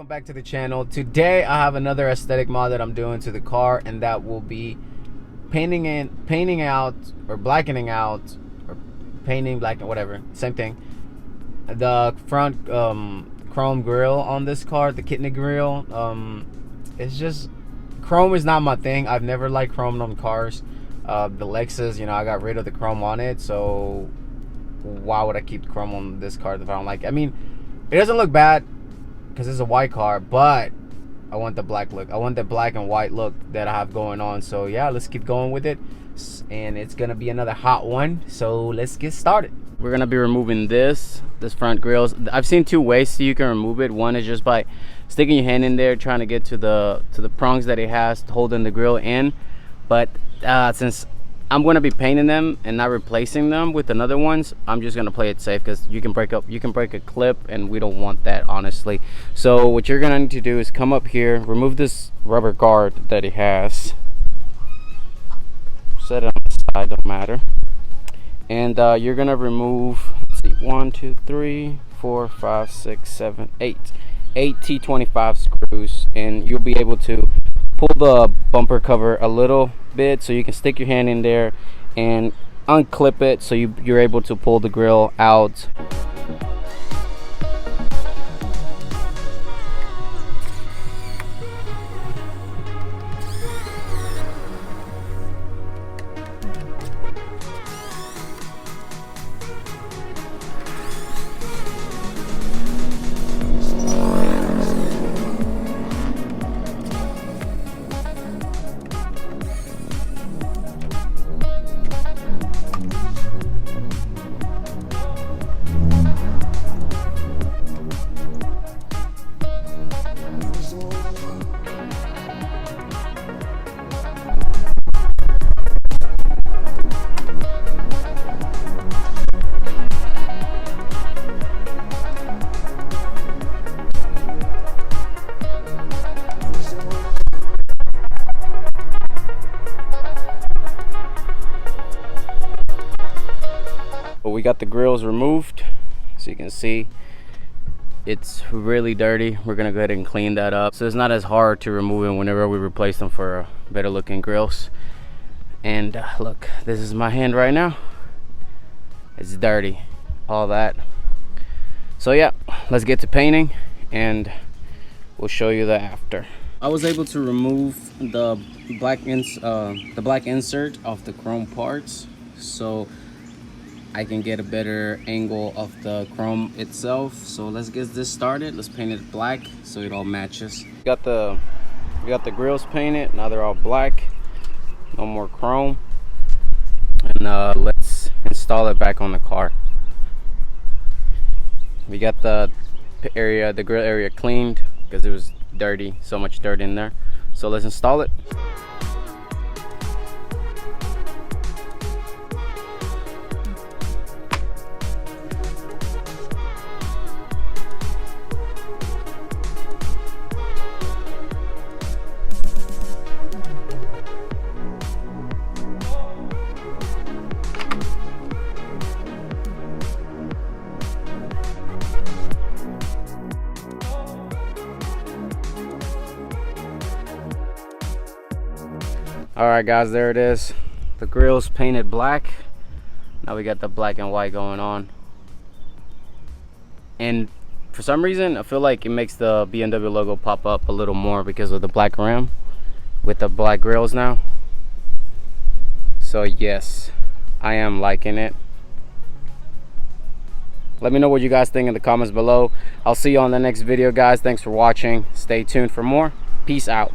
welcome back to the channel. Today I have another aesthetic mod that I'm doing to the car, and that will be painting out or blackening out, or painting, black, whatever, same thing, the front chrome grille on this car, the kidney grille. It's just, chrome is not my thing. I've never liked chrome on cars. The Lexus, you know, I got rid of the chrome on it, so why would I keep chrome on this car if I don't like it? I mean, it doesn't look bad because it's a white car, but I want the black look. I want the black and white look that I have going on. So yeah, let's keep going with it, and it's gonna be another hot one, so let's get started. We're gonna be removing this front grills. I've seen two ways so you can remove it. One is just by sticking your hand in there, trying to get to the prongs that it has holding the grill in, but since I'm going to be painting them and not replacing them with another ones, I'm just going to play it safe, because you can break a clip, and we don't want that, honestly. So what you're going to need to do is come up here, remove this rubber guard that it has, set it on the side, don't matter, and you're going to remove, let's see, 1 2 3 4 5 6 7 8 T25 screws, and you'll be able to pull the bumper cover a little bit so you can stick your hand in there and unclip it, so you're able to pull the grill out. We got the grills removed, so you can see it's really dirty. We're gonna go ahead and clean that up, so it's not as hard to remove it whenever we replace them for better looking grills. And look, this is my hand right now. It's dirty, all that. So yeah, let's get to painting, and we'll show you the after. I was able to remove the black insert off the chrome parts, so I can get a better angle of the chrome itself. So let's get this started. Let's paint it black so it all matches. We got the grills painted. Now they're all black, no more chrome. And let's install it back on the car. We got the grill area cleaned because it was dirty, so much dirt in there. So let's install it. All right guys, there it is. The grill's painted black. Now we got the black and white going on, and for some reason I feel like it makes the BMW logo pop up a little more because of the black rim with the black grills now. So yes, I am liking it. Let me know what you guys think in the comments below. I'll see you on the next video, guys. Thanks for watching. Stay tuned for more. Peace out.